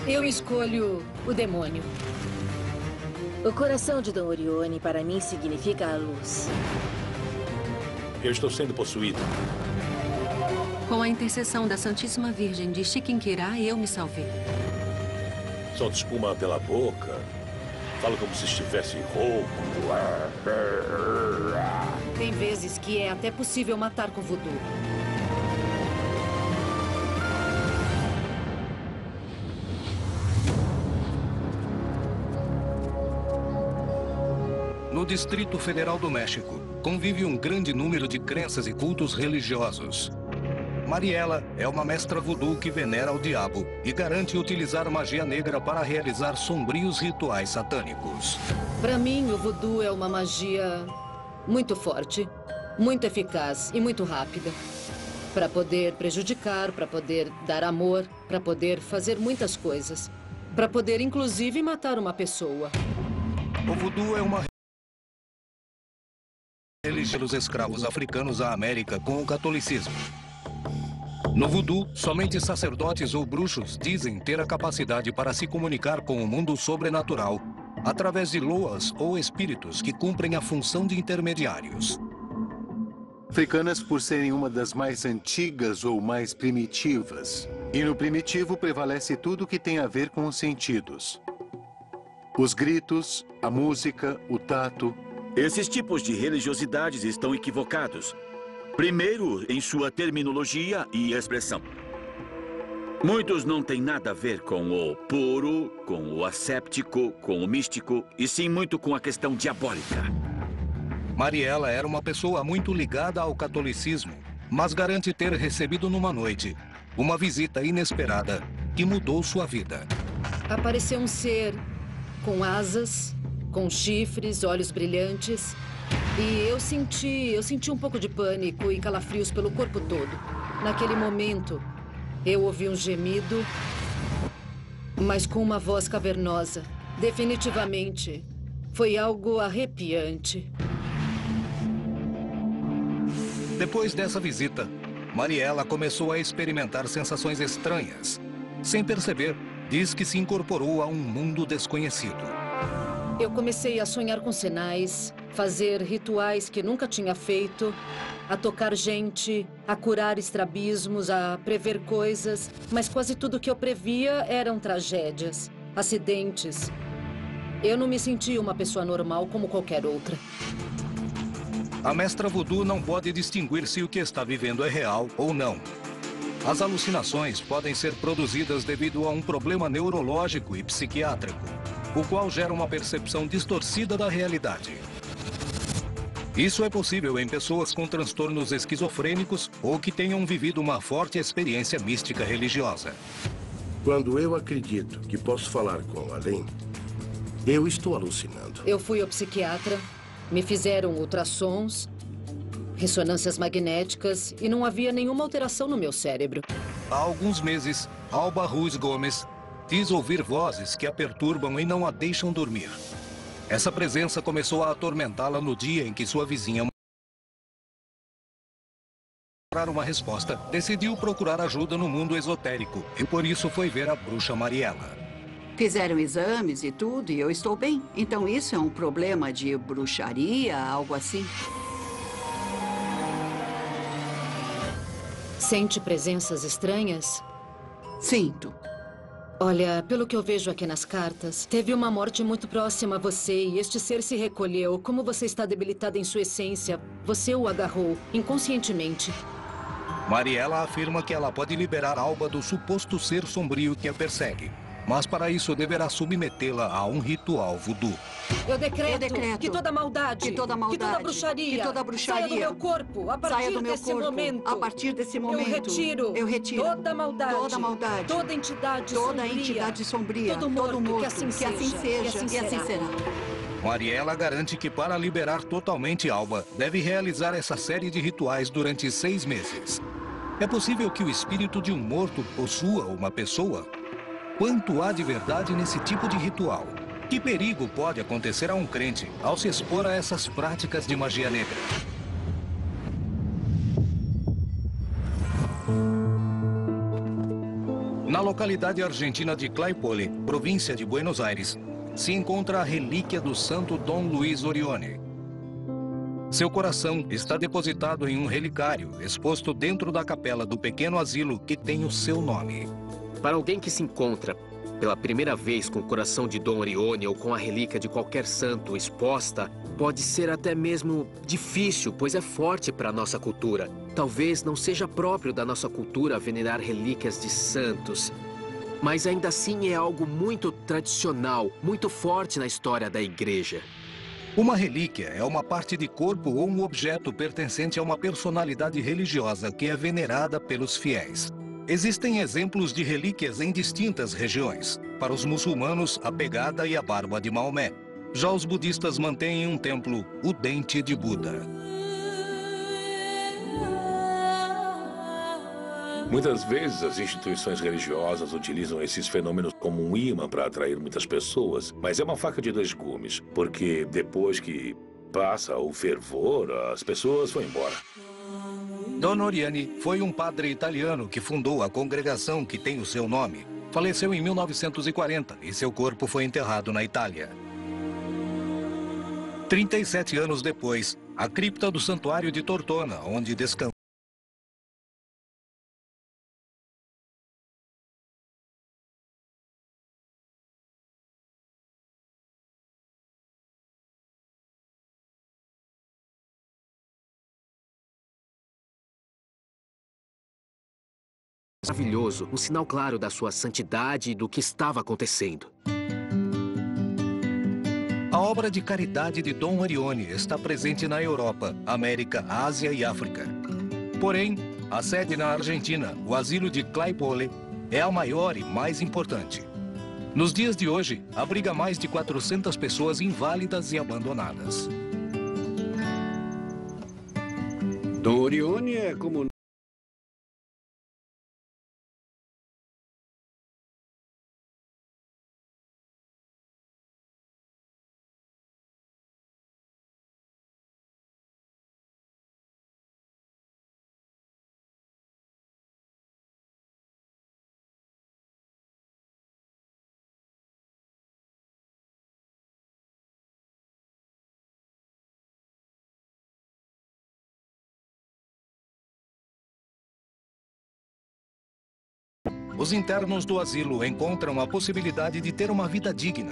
Eu escolho o demônio. O coração de Dom Orione para mim significa a luz. Eu estou sendo possuído. Com a intercessão da Santíssima Virgem de Chiquinquirá, eu me salvei. Solta espuma pela boca. Fala como se estivesse rouco. Tem vezes que é até possível matar com voodoo. No Distrito Federal do México, convive um grande número de crenças e cultos religiosos. Mariela é uma mestra voodoo que venera o diabo e garante utilizar magia negra para realizar sombrios rituais satânicos. Para mim, o voodoo é uma magia muito forte, muito eficaz e muito rápida. Para poder prejudicar, para poder dar amor, para poder fazer muitas coisas. Para poder, inclusive, matar uma pessoa. O voodoo é uma religião dos escravos africanos à América com o catolicismo. No voodoo, somente sacerdotes ou bruxos dizem ter a capacidade para se comunicar com o mundo sobrenatural através de loas ou espíritos que cumprem a função de intermediários. Africanas por serem uma das mais antigas ou mais primitivas. E no primitivo prevalece tudo que tem a ver com os sentidos. Os gritos, a música, o tato. Esses tipos de religiosidades estão equivocados. Primeiro, em sua terminologia e expressão. Muitos não têm nada a ver com o puro, com o asséptico, com o místico, e sim muito com a questão diabólica. Mariela era uma pessoa muito ligada ao catolicismo, mas garante ter recebido numa noite uma visita inesperada que mudou sua vida. Apareceu um ser com asas, com chifres, olhos brilhantes. E eu senti um pouco de pânico e calafrios pelo corpo todo. Naquele momento, eu ouvi um gemido, mas com uma voz cavernosa. Definitivamente, foi algo arrepiante. Depois dessa visita, Mariela começou a experimentar sensações estranhas. Sem perceber, diz que se incorporou a um mundo desconhecido. Eu comecei a sonhar com sinais, fazer rituais que nunca tinha feito, a tocar gente, a curar estrabismos, a prever coisas, mas quase tudo que eu previa eram tragédias, acidentes. Eu não me sentia uma pessoa normal como qualquer outra. A mestra voodoo não pode distinguir se o que está vivendo é real ou não. As alucinações podem ser produzidas devido a um problema neurológico e psiquiátrico, o qual gera uma percepção distorcida da realidade. Isso é possível em pessoas com transtornos esquizofrênicos ou que tenham vivido uma forte experiência mística religiosa. Quando eu acredito que posso falar com o além, eu estou alucinando. Eu fui ao psiquiatra, me fizeram ultrassons, ressonâncias magnéticas e não havia nenhuma alteração no meu cérebro. Há alguns meses, Alba Ruiz Gomes diz ouvir vozes que a perturbam e não a deixam dormir. Essa presença começou a atormentá-la no dia em que sua vizinha, para uma resposta, decidiu procurar ajuda no mundo esotérico e por isso foi ver a bruxa Mariela. Fizeram exames e tudo e eu estou bem. Então isso é um problema de bruxaria, algo assim? Sente presenças estranhas? Sinto. Olha, pelo que eu vejo aqui nas cartas, teve uma morte muito próxima a você e este ser se recolheu. Como você está debilitada em sua essência, você o agarrou inconscientemente. Mariela afirma que ela pode liberar Alba do suposto ser sombrio que a persegue. mas para isso deverá submetê-la a um ritual voodoo. Eu decreto, decreto que toda maldade, que toda bruxaria, que toda bruxaria saia do meu corpo a partir desse momento. A partir desse momento, eu retiro toda maldade, toda entidade sombria, todo morto, que assim seja, e assim será. Mariela garante que para liberar totalmente Alba, deve realizar essa série de rituais durante 6 meses. É possível que o espírito de um morto possua uma pessoa? Quanto há de verdade nesse tipo de ritual? Que perigo pode acontecer a um crente ao se expor a essas práticas de magia negra? Na localidade argentina de Claypole, província de Buenos Aires, se encontra a relíquia do santo Dom Luiz Orione. Seu coração está depositado em um relicário exposto dentro da capela do pequeno asilo que tem o seu nome. Para alguém que se encontra pela primeira vez com o coração de Dom Orione ou com a relíquia de qualquer santo exposta, pode ser até mesmo difícil, pois é forte para a nossa cultura. Talvez não seja próprio da nossa cultura venerar relíquias de santos, mas ainda assim é algo muito tradicional, muito forte na história da igreja. Uma relíquia é uma parte de corpo ou um objeto pertencente a uma personalidade religiosa que é venerada pelos fiéis. Existem exemplos de relíquias em distintas regiões. Para os muçulmanos, a pegada e a barba de Maomé. Já os budistas mantêm em um templo o dente de Buda. Muitas vezes as instituições religiosas utilizam esses fenômenos como um imã para atrair muitas pessoas, mas é uma faca de dois gumes, porque depois que passa o fervor, as pessoas vão embora. Don Orione foi um padre italiano que fundou a congregação que tem o seu nome. Faleceu em 1940 e seu corpo foi enterrado na Itália. 37 anos depois, a cripta do Santuário de Tortona, onde descansou. Maravilhoso, um sinal claro da sua santidade e do que estava acontecendo. A obra de caridade de Dom Orione está presente na Europa, América, Ásia e África. Porém, a sede na Argentina, o asilo de Claypole, é a maior e mais importante. Nos dias de hoje, abriga mais de 400 pessoas inválidas e abandonadas. Dom Orione é como... Os internos do asilo encontram a possibilidade de ter uma vida digna.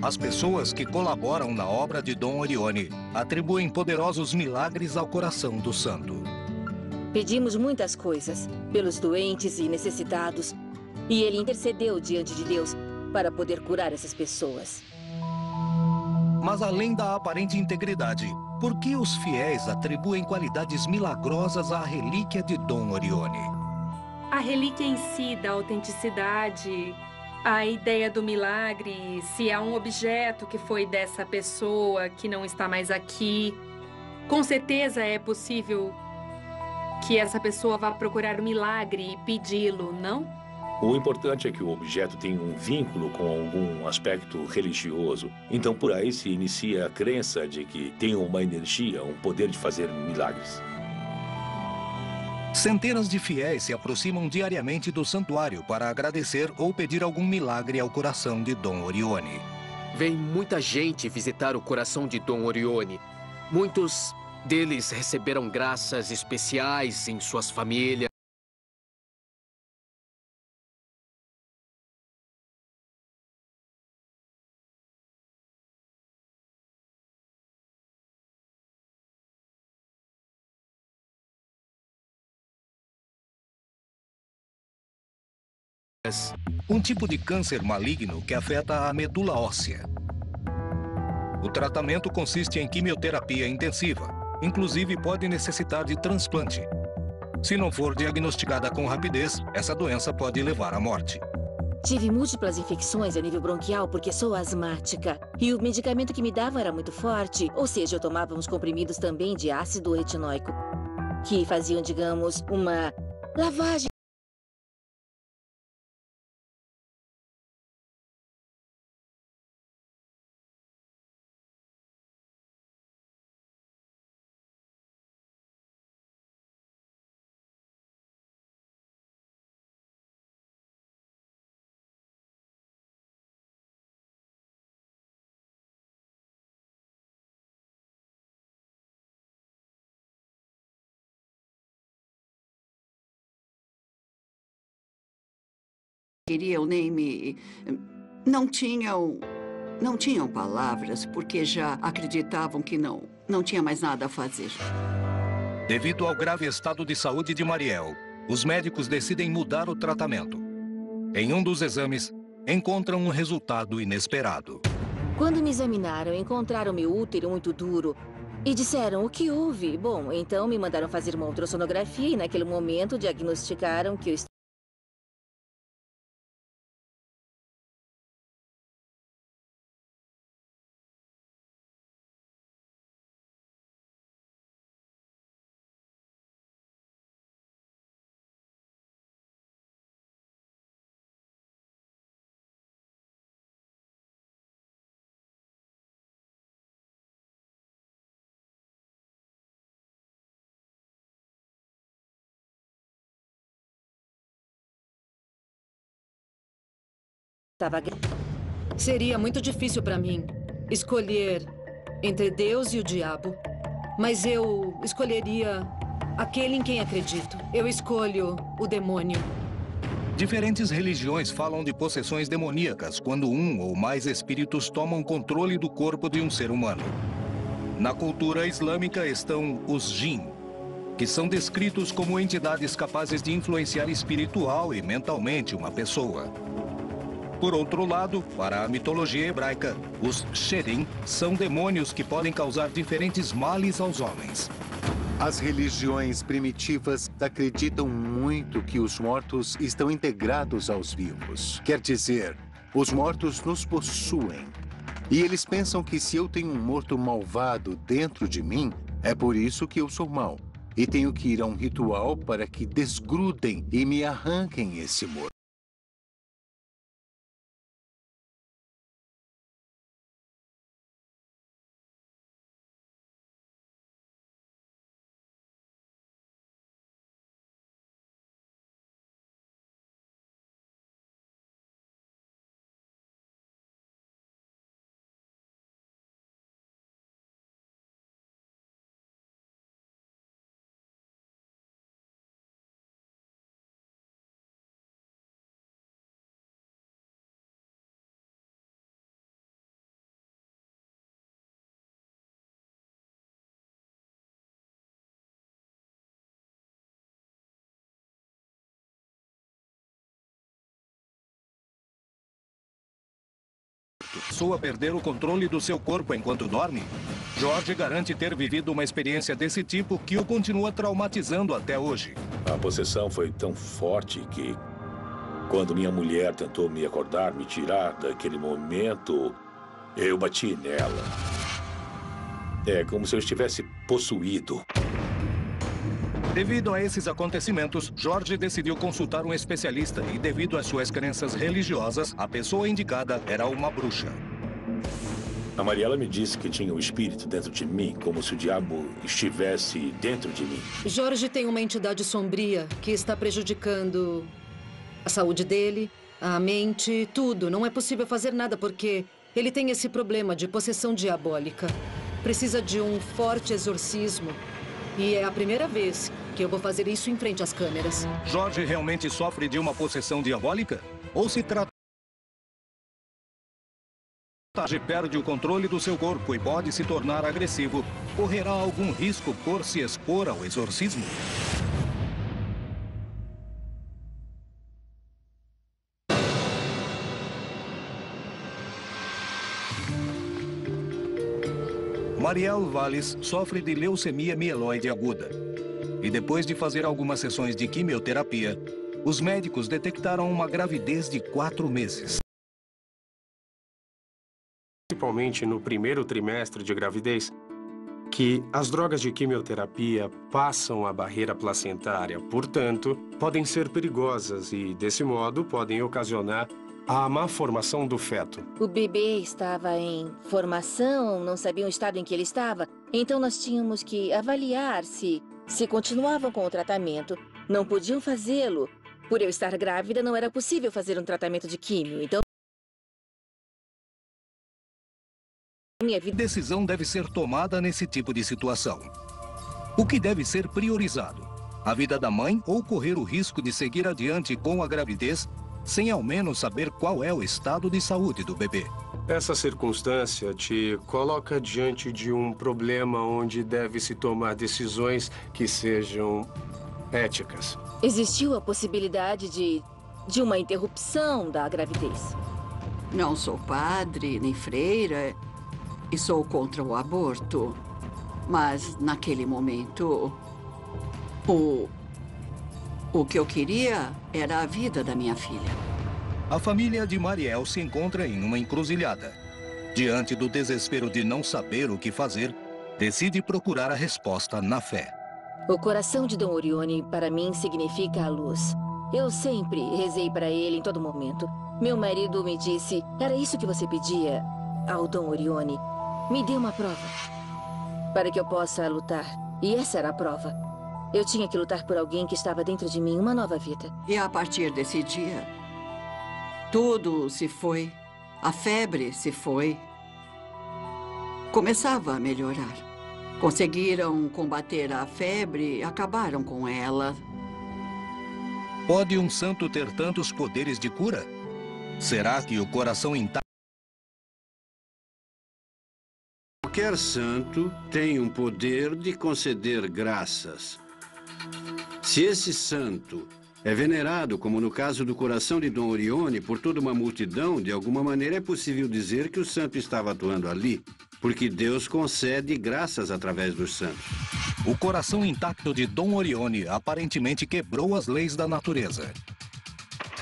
As pessoas que colaboram na obra de Dom Orione atribuem poderosos milagres ao coração do santo. Pedimos muitas coisas pelos doentes e necessitados, e ele intercedeu diante de Deus para poder curar essas pessoas. Mas além da aparente integridade, por que os fiéis atribuem qualidades milagrosas à relíquia de Dom Orione? A relíquia em si dá autenticidade, a ideia do milagre, se há um objeto que foi dessa pessoa que não está mais aqui. Com certeza é possível que essa pessoa vá procurar o milagre e pedi-lo, não? O importante é que o objeto tenha um vínculo com algum aspecto religioso. Então, por aí se inicia a crença de que tem uma energia, um poder de fazer milagres. Centenas de fiéis se aproximam diariamente do santuário para agradecer ou pedir algum milagre ao coração de Dom Orione. Vem muita gente visitar o coração de Dom Orione. Muitos deles receberam graças especiais em suas famílias. Um tipo de câncer maligno que afeta a medula óssea. O tratamento consiste em quimioterapia intensiva. Inclusive, pode necessitar de transplante. Se não for diagnosticada com rapidez, essa doença pode levar à morte. Tive múltiplas infecções a nível bronquial porque sou asmática. E o medicamento que me dava era muito forte. Ou seja, eu tomava uns comprimidos também de ácido retinóico, que faziam, digamos, uma lavagem. Queriam nem me... Não tinham palavras, porque já acreditavam que não tinha mais nada a fazer. Devido ao grave estado de saúde de Mariel, os médicos decidem mudar o tratamento. Em um dos exames, encontram um resultado inesperado. Quando me examinaram, encontraram meu útero muito duro e disseram o que houve. Bom, então me mandaram fazer uma ultrassonografia e naquele momento diagnosticaram que eu estava... Seria muito difícil para mim escolher entre Deus e o diabo. Mas eu escolheria aquele em quem acredito. Eu escolho o demônio. Diferentes religiões falam de possessões demoníacas quando um ou mais espíritos tomam controle do corpo de um ser humano. Na cultura islâmica estão os jinn, que são descritos como entidades capazes de influenciar espiritual e mentalmente uma pessoa. Por outro lado, para a mitologia hebraica, os sherim são demônios que podem causar diferentes males aos homens. As religiões primitivas acreditam muito que os mortos estão integrados aos vivos. Quer dizer, os mortos nos possuem. E eles pensam que se eu tenho um morto malvado dentro de mim, é por isso que eu sou mau. E tenho que ir a um ritual para que desgrudem e me arranquem esse morto. Passou a perder o controle do seu corpo enquanto dorme? George garante ter vivido uma experiência desse tipo que o continua traumatizando até hoje. A possessão foi tão forte que, quando minha mulher tentou me acordar, me tirar daquele momento, eu bati nela. É como se eu estivesse possuído. Devido a esses acontecimentos, George decidiu consultar um especialista e, devido às suas crenças religiosas, a pessoa indicada era uma bruxa. A Mariela me disse que tinha um espírito dentro de mim, como se o diabo estivesse dentro de mim. Jorge tem uma entidade sombria que está prejudicando a saúde dele, a mente, tudo. Não é possível fazer nada porque ele tem esse problema de possessão diabólica. Precisa de um forte exorcismo. E é a primeira vez que eu vou fazer isso em frente às câmeras. Jorge realmente sofre de uma possessão diabólica? Ou se trata... Jorge perde o controle do seu corpo e pode se tornar agressivo. Correrá algum risco por se expor ao exorcismo? Marielle Valles sofre de leucemia mieloide aguda. E depois de fazer algumas sessões de quimioterapia, os médicos detectaram uma gravidez de 4 meses. Principalmente no primeiro trimestre de gravidez, que as drogas de quimioterapia passam a barreira placentária, portanto, podem ser perigosas e, desse modo, podem ocasionar a má formação do feto. O bebê estava em formação, não sabia o estado em que ele estava, então nós tínhamos que avaliar se continuavam com o tratamento. Não podiam fazê-lo. Por eu estar grávida, não era possível fazer um tratamento de químio, então A decisão deve ser tomada nesse tipo de situação. O que deve ser priorizado? A vida da mãe ou correr o risco de seguir adiante com a gravidez sem ao menos saber qual é o estado de saúde do bebê? Essa circunstância te coloca diante de um problema onde deve-se tomar decisões que sejam éticas. Existiu a possibilidade de uma interrupção da gravidez. Não sou padre nem freira e sou contra o aborto. Mas, naquele momento, o que eu queria era a vida da minha filha. A família de Marielle se encontra em uma encruzilhada. Diante do desespero de não saber o que fazer, decide procurar a resposta na fé. O coração de Dom Orione, para mim, significa a luz. Eu sempre rezei para ele em todo momento. Meu marido me disse, era isso que você pedia ao Dom Orione. Me dê uma prova para que eu possa lutar. E essa era a prova. Eu tinha que lutar por alguém que estava dentro de mim, uma nova vida. E a partir desse dia, tudo se foi. A febre se foi. Começava a melhorar. Conseguiram combater a febre e acabaram com ela. Pode um santo ter tantos poderes de cura? Será que o coração intacto? Qualquer santo tem um poder de conceder graças. Se esse santo é venerado, como no caso do coração de Dom Orione, por toda uma multidão, de alguma maneira é possível dizer que o santo estava atuando ali, porque Deus concede graças através dos santos. O coração intacto de Dom Orione aparentemente quebrou as leis da natureza.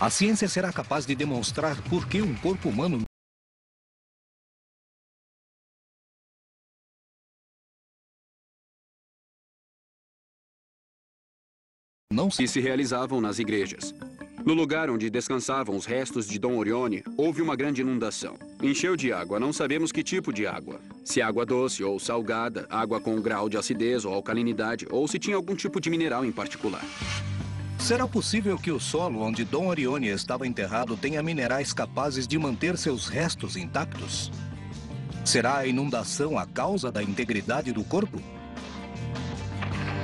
A ciência será capaz de demonstrar por que um corpo humano não se realizavam nas igrejas. No lugar onde descansavam os restos de Dom Orione, houve uma grande inundação. Encheu de água, não sabemos que tipo de água. Se água doce ou salgada, água com grau de acidez ou alcalinidade, ou se tinha algum tipo de mineral em particular. Será possível que o solo onde Dom Orione estava enterrado tenha minerais capazes de manter seus restos intactos? Será a inundação a causa da integridade do corpo?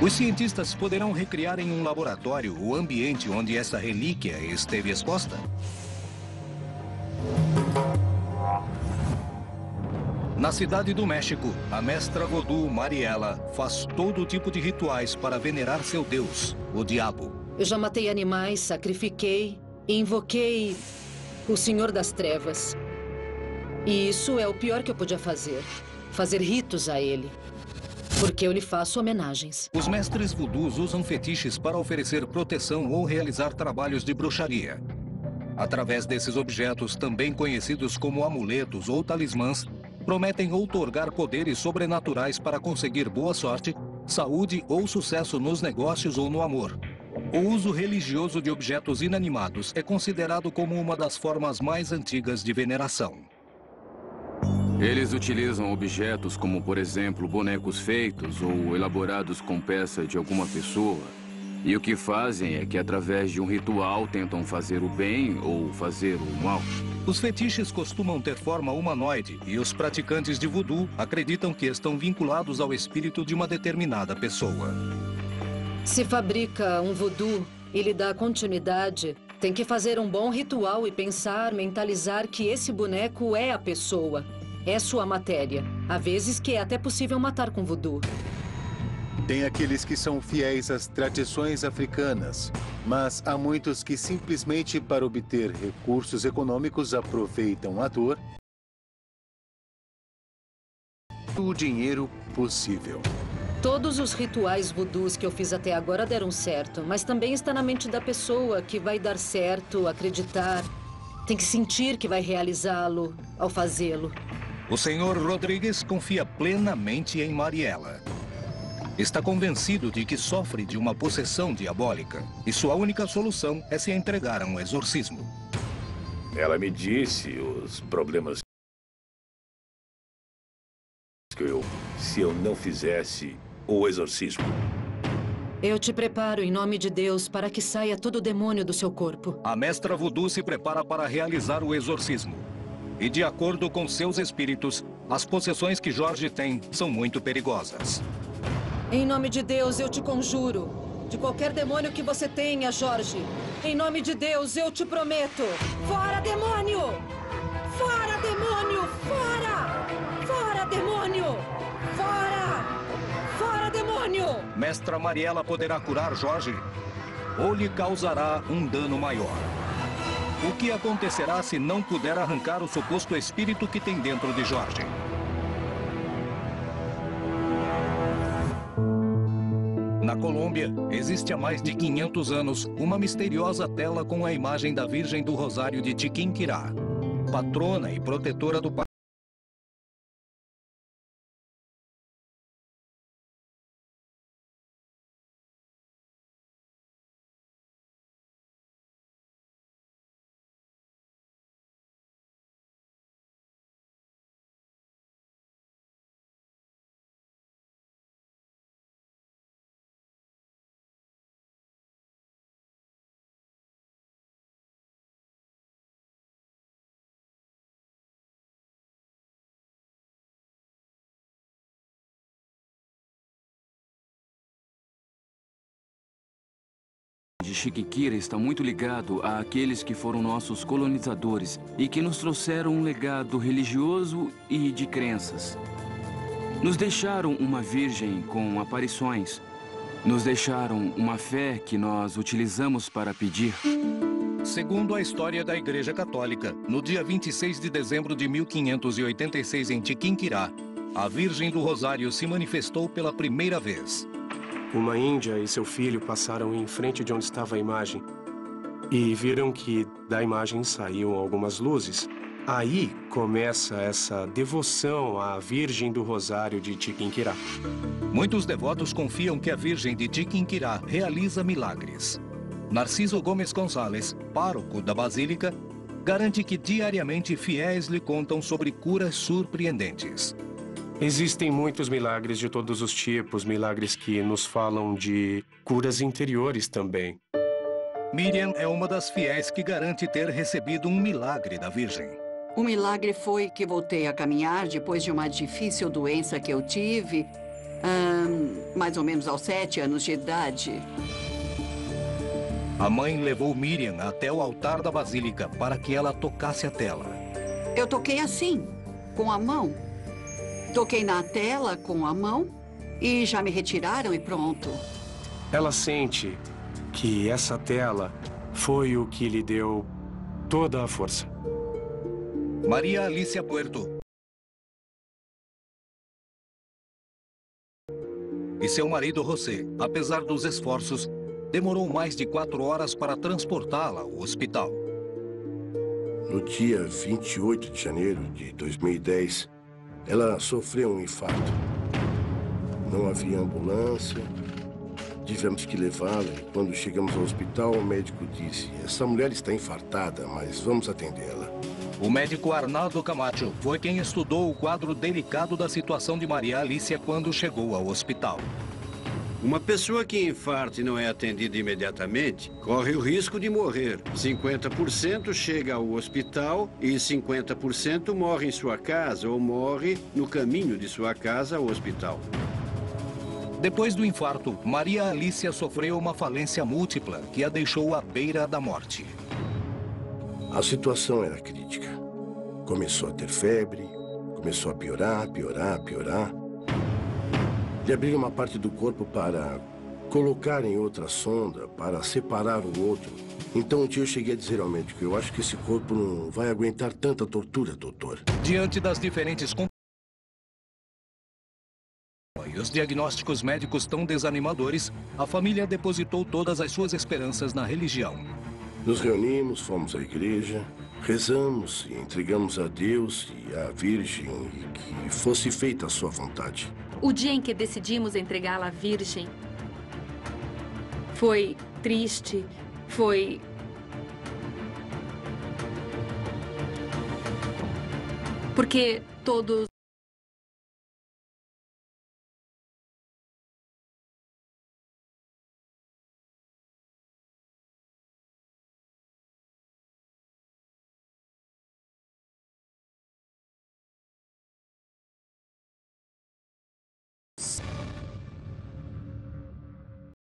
Os cientistas poderão recriar em um laboratório o ambiente onde essa relíquia esteve exposta? Na cidade do México, a mestra vodú Mariela faz todo tipo de rituais para venerar seu deus, o diabo. Eu já matei animais, sacrifiquei e invoquei o Senhor das Trevas. E isso é o pior que eu podia fazer. Fazer ritos a ele. Porque eu lhe faço homenagens. Os mestres vudus usam fetiches para oferecer proteção ou realizar trabalhos de bruxaria. Através desses objetos, também conhecidos como amuletos ou talismãs, prometem outorgar poderes sobrenaturais para conseguir boa sorte, saúde ou sucesso nos negócios ou no amor. O uso religioso de objetos inanimados é considerado como uma das formas mais antigas de veneração. Eles utilizam objetos como, por exemplo, bonecos feitos ou elaborados com peça de alguma pessoa. E o que fazem é que, através de um ritual, tentam fazer o bem ou fazer o mal. Os fetiches costumam ter forma humanoide e os praticantes de voodoo acreditam que estão vinculados ao espírito de uma determinada pessoa. Se fabrica um voodoo e lhe dá continuidade, tem que fazer um bom ritual e pensar, mentalizar que esse boneco é a pessoa. É sua matéria. Há vezes que é até possível matar com voodoo. Tem aqueles que são fiéis às tradições africanas, mas há muitos que simplesmente para obter recursos econômicos aproveitam a dor o dinheiro possível. Todos os rituais vudus que eu fiz até agora deram certo, mas também está na mente da pessoa que vai dar certo, acreditar. Tem que sentir que vai realizá-lo ao fazê-lo. O Sr. Rodrigues confia plenamente em Mariela. Está convencido de que sofre de uma possessão diabólica e sua única solução é se entregar a um exorcismo. Ela me disse os problemas que se eu não fizesse o exorcismo. Eu te preparo em nome de Deus para que saia todo o demônio do seu corpo. A mestra voodoo se prepara para realizar o exorcismo. E de acordo com seus espíritos, as possessões que Jorge tem são muito perigosas. Em nome de Deus, eu te conjuro. De qualquer demônio que você tenha, Jorge. Em nome de Deus, eu te prometo. Fora, demônio! Fora, demônio! Fora! Fora, demônio! Fora! Fora, demônio! Mestra Mariela poderá curar Jorge ou lhe causará um dano maior. O que acontecerá se não puder arrancar o suposto espírito que tem dentro de Jorge? Na Colômbia, existe há mais de 500 anos uma misteriosa tela com a imagem da Virgem do Rosário de Chiquinquirá, patrona e protetora do país. de Chiquinquirá está muito ligado àqueles que foram nossos colonizadores e que nos trouxeram um legado religioso e de crenças. Nos deixaram uma virgem com aparições. Nos deixaram uma fé que nós utilizamos para pedir. Segundo a história da Igreja Católica, no dia 26 de dezembro de 1586 em Chiquinquirá, a Virgem do Rosário se manifestou pela primeira vez. Uma índia e seu filho passaram em frente de onde estava a imagem e viram que da imagem saíam algumas luzes. Aí começa essa devoção à Virgem do Rosário de Chiquinquirá. Muitos devotos confiam que a Virgem de Chiquinquirá realiza milagres. Narciso Gomes Gonzalez, pároco da Basílica, garante que diariamente fiéis lhe contam sobre curas surpreendentes. Existem muitos milagres de todos os tipos, milagres que nos falam de curas interiores também. Miriam é uma das fiéis que garante ter recebido um milagre da Virgem. O milagre foi que voltei a caminhar depois de uma difícil doença que eu tive, mais ou menos aos 7 anos de idade. A mãe levou Miriam até o altar da Basílica para que ela tocasse a tela. Eu toquei assim, com a mão. Toquei na tela com a mão e já me retiraram e pronto. Ela sente que essa tela foi o que lhe deu toda a força. Maria Alicia Puerto e seu marido José, apesar dos esforços, demorou mais de 4 horas para transportá-la ao hospital. No dia 28 de janeiro de 2010, ela sofreu um infarto. Não havia ambulância. Tivemos que levá-la e quando chegamos ao hospital, o médico disse: "Essa mulher está infartada, mas vamos atendê-la." O médico Arnaldo Camacho foi quem estudou o quadro delicado da situação de Maria Alicia quando chegou ao hospital. Uma pessoa que infarta e não é atendida imediatamente, corre o risco de morrer. 50% chega ao hospital e 50% morre em sua casa ou morre no caminho de sua casa ao hospital. Depois do infarto, Maria Alicia sofreu uma falência múltipla que a deixou à beira da morte. A situação era crítica. Começou a ter febre, começou a piorar. Lhe abriram uma parte do corpo para colocar em outra sonda, para separar o outro. Então um dia eu cheguei a dizer ao médico: "Eu acho que esse corpo não vai aguentar tanta tortura, doutor." Diante das diferentes e os diagnósticos médicos tão desanimadores, a família depositou todas as suas esperanças na religião. Nos reunimos, fomos à igreja, rezamos e entregamos a Deus e à Virgem e que fosse feita a sua vontade. O dia em que decidimos entregá-la à Virgem foi triste, foi... porque todos